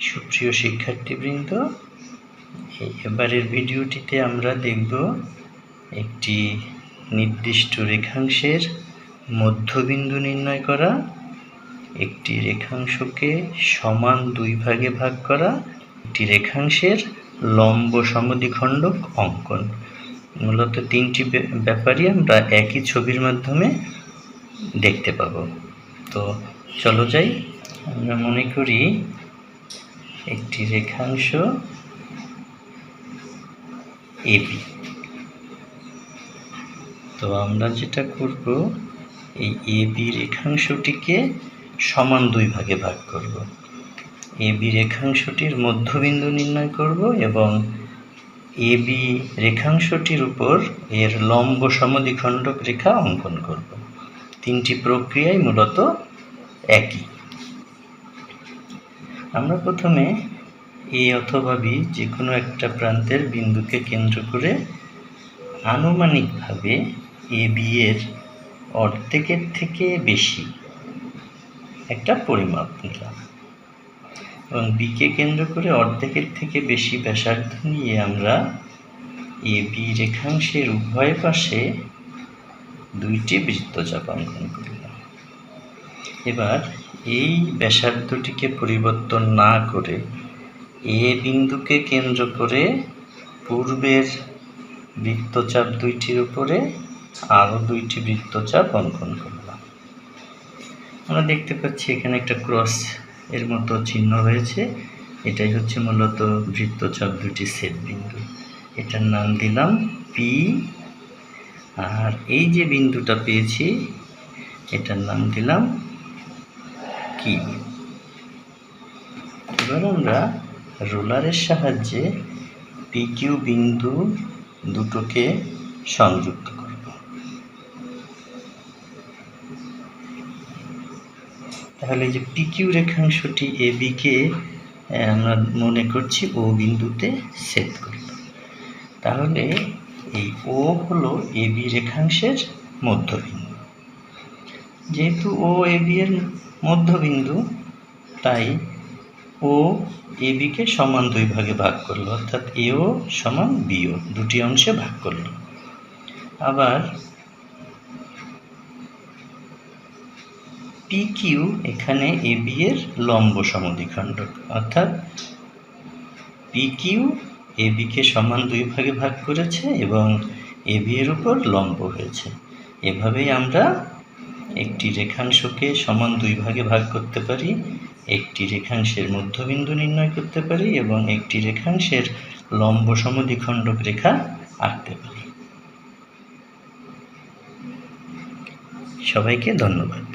সুপ্রিয় শিক্ষার্থীবৃন্দ, এবারের ভিডিওটিতে আমরা দেখব একটি নির্দিষ্ট রেখাংশের মধ্যবিন্দু নির্ণয় করা, একটি রেখাংশকে সমান দুই ভাগে ভাগ করা, একটি রেখাংশের লম্ব সমদ্বিখণ্ডক অঙ্কন। মূলত তিনটি ব্যাপারই আমরা একই ছবির মাধ্যমে দেখতে পাব। তো চলো যাই। আমরা মনে করি একটি রেখাংশ এবি। তো আমরা যেটা করব, এই এবি রেখাংশটিকে সমান দুই ভাগে ভাগ করব। এবি রেখাংশটির মধ্যবিন্দু নির্ণয় করব এবং এবি রেখাংশটির উপর এর লম্ব সমদ্বিখণ্ডক রেখা অঙ্কন করব। তিনটি প্রক্রিয়াই মূলত একই। আমরা প্রথমে এ অথবা বি যে কোনো একটা প্রান্তের বিন্দুকে কেন্দ্র করে আনুমানিকভাবে এ বি এর অর্ধেকের থেকে বেশি একটা পরিমাপ নিলাম এবং বিকে কেন্দ্র করে অর্ধেকের থেকে বেশি ব্যাসার্ধ নিয়ে আমরা এ বি রেখাংশের উভয় পাশে দুইটি বৃত্তচাপ অঙ্কন করলাম। এবার এই ব্যাসার্ধটিকে পরিবর্তন না করে এ বিন্দুকে কেন্দ্র করে পূর্বের বৃত্তচাপ দুইটির উপরে আরও দুইটি বৃত্তচাপ অঙ্কন করলাম। আমরা দেখতে পাচ্ছি এখানে একটা ক্রস এর মতো চিহ্ন হয়েছে। এটাই হচ্ছে মূলত বৃত্তচাপ দুটি ছেদ বিন্দু। এটার নাম দিলাম পি, আর এই যে বিন্দুটা পেয়েছি এটার নাম দিলাম কিউ। এবার আমরা রোলারের সাহায্যে পি কিউ বিন্দু দুটোকে সংযুক্ত করব। তাহলে যে পি কিউ রেখাংশটি এ বিকে আমরা মনে করছি ও বিন্দুতে ছেদ করব। তাহলে এই ও হলো এ বি রেখাংশের মধ্যবিন্দু। যেহেতু ও এ বি এর মধ্যবিন্দু, তাই ও এ বিকে সমান দুই ভাগে ভাগ করলো, অর্থাৎ এও সমান বিও দুটি অংশে ভাগ করলো। আবার পি কিউ এখানে এ বি এর লম্ব সমদ্বিখণ্ডক, অর্থাৎ পি কিউ এ বিকে সমান দুই ভাগে ভাগ করেছে এবং এ বি এর উপর লম্ব হয়েছে। এভাবেই আমরা একটি রেখাংশকে সমান দুই ভাগে ভাগ করতে পারি, একটি রেখাংশের মধ্যবিন্দু নির্ণয় করতে পারি এবং একটি রেখাংশের লম্ব সমদ্বিখণ্ডক রেখা আঁকতে পারি। সবাইকে ধন্যবাদ।